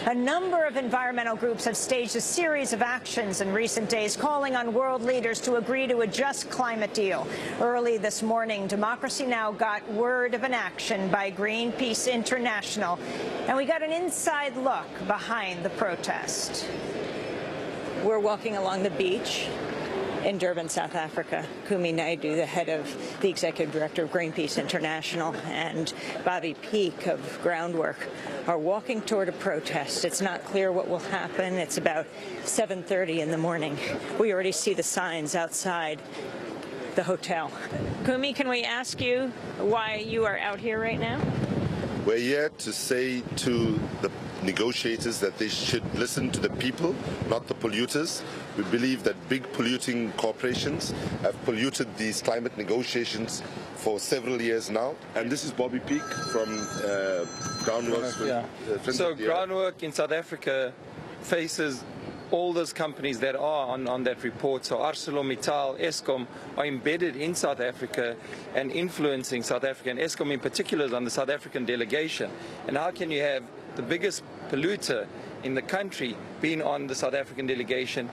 A number of environmental groups have staged a series of actions in recent days calling on world leaders to agree to a just climate deal. Early this morning, Democracy Now! Got word of an action by Greenpeace International, and we got an inside look behind the protest. We're walking along the beach in Durban, South Africa. Kumi Naidoo, the head of the executive director of Greenpeace International, and Bobby Peake of Groundwork are walking toward a protest. It's not clear what will happen. It's about 7:30 in the morning. We already see the signs outside the hotel. Kumi, can we ask you why you are out here right now? We're here to say to the negotiators that they should listen to the people, not the polluters. We believe that big polluting corporations have polluted these climate negotiations for several years now. And this is Bobby Peake from Groundwork. So Groundwork in South Africa faces all those companies that are on that report. So ArcelorMittal, Eskom are embedded in South Africa and influencing South Africa. And Eskom in particular is on the South African delegation. And how can you have the biggest polluter in the country being on the South African delegation,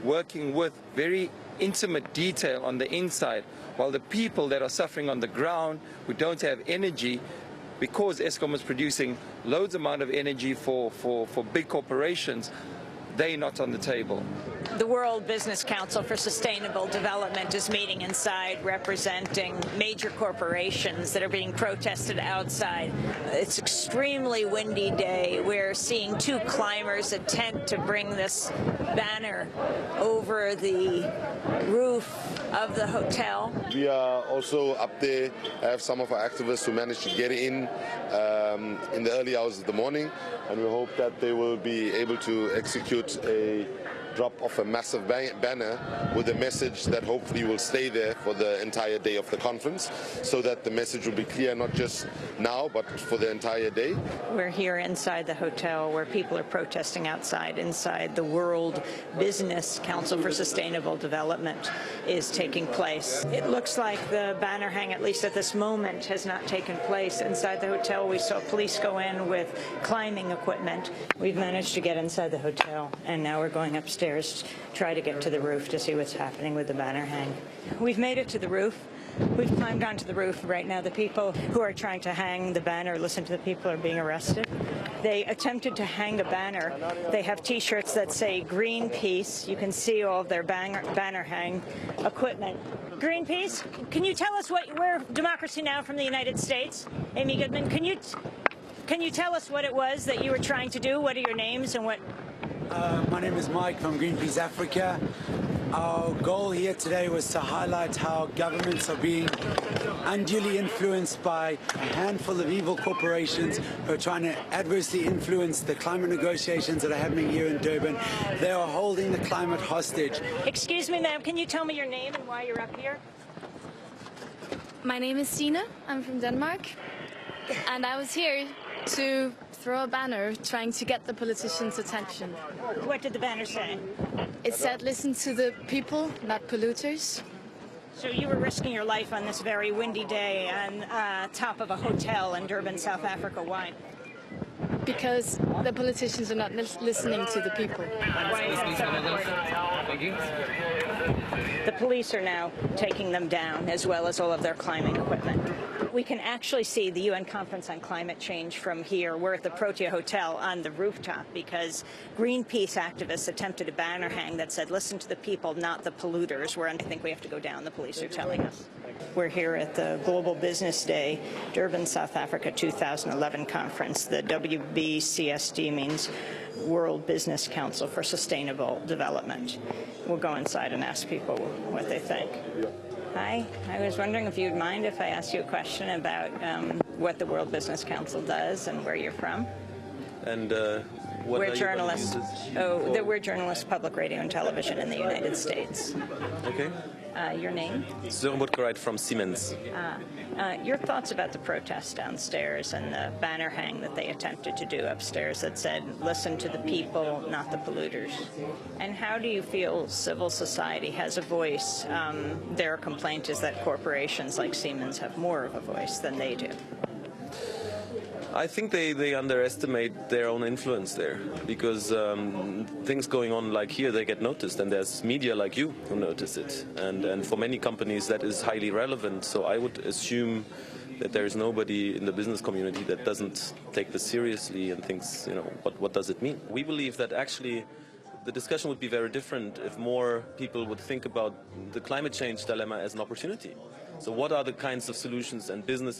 working with very intimate detail on the inside, while the people that are suffering on the ground, who don't have energy, because Eskom is producing loads amount of energy for big corporations, they're not on the table. The World Business Council for Sustainable Development is meeting inside, representing major corporations that are being protested outside. It's an extremely windy day. We're seeing two climbers attempt to bring this banner over the roof of the hotel. We are also up there. I have some of our activists who managed to get in the early hours of the morning, and we hope that they will be able to execute a drop off a massive banner with a message that hopefully will stay there for the entire day of the conference, so that the message will be clear not just now but for the entire day. We're here inside the hotel where people are protesting outside. Inside the World Business Council for Sustainable Development is taking place. It looks like the banner hang, at least at this moment, has not taken place. Inside the hotel we saw police go in with climbing equipment. We've managed to get inside the hotel, and now we're going upstairs, try to get to the roof to see what's happening with the banner hang. We've made it to the roof. We've climbed onto the roof. Right now the people who are trying to hang the banner, listen to the people, are being arrested. They attempted to hang a banner. They have T-shirts that say Greenpeace. You can see all of their banner hang equipment. Greenpeace, can you tell us we're Democracy Now! From the United States. Amy Goodman, can you tell us what it was that you were trying to do? What are your names and what? My name is Mike from Greenpeace Africa. Our goal here today was to highlight how governments are being unduly influenced by a handful of evil corporations who are trying to adversely influence the climate negotiations that are happening here in Durban. They are holding the climate hostage. Excuse me, ma'am, can you tell me your name and why you're up here? My name is Sina. I'm from Denmark. And I was here to throw a banner trying to get the politicians' attention. What did the banner say? It said, listen to the people, not polluters. So you were risking your life on this very windy day on top of a hotel in Durban, South Africa. Why? Because the politicians are not listening to the people. The police are now taking them down, as well as all of their climbing equipment. We can actually see the UN Conference on Climate Change from here. We're at the Protea Hotel on the rooftop because Greenpeace activists attempted a banner hang that said, listen to the people, not the polluters. I think we have to go down, the police are telling us. We're here at the Global Business Day, Durban, South Africa 2011 conference. The WBCSD means World Business Council for Sustainable Development. We'll go inside and ask people what they think. Hi, I was wondering if you'd mind if I asked you a question about what the World Business Council does and where you're from. And what we're journalists. We're journalists, public radio and television in the United States. Okay. Your name? Sören Butkereit from Siemens. Your thoughts about the protest downstairs and the banner hang that they attempted to do upstairs that said, listen to the people, not the polluters. And how do you feel civil society has a voice? Their complaint is that corporations like Siemens have more of a voice than they do. I think they underestimate their own influence there, because things going on like here, they get noticed, and there's media like you who notice it. And for many companies that is highly relevant, so I would assume that there is nobody in the business community that doesn't take this seriously and thinks, you know, what does it mean? We believe that actually the discussion would be very different if more people would think about the climate change dilemma as an opportunity. So what are the kinds of solutions and business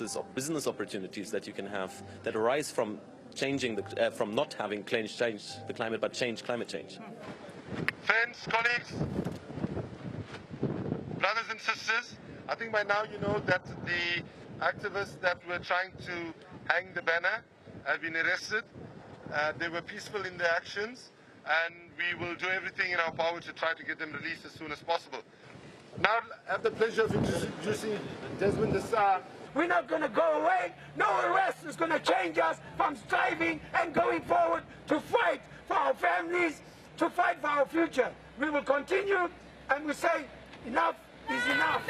opportunities that you can have that arise from changing from not having change the climate, but change climate change? Friends, colleagues, brothers and sisters, I think by now you know that the activists that were trying to hang the banner have been arrested. They were peaceful in their actions, and we will do everything in our power to try to get them released as soon as possible. Now I have the pleasure of introducing Desmond Desar. We're not going to go away. No arrest is going to change us from striving and going forward to fight for our families, to fight for our future. We will continue, and we say enough is enough.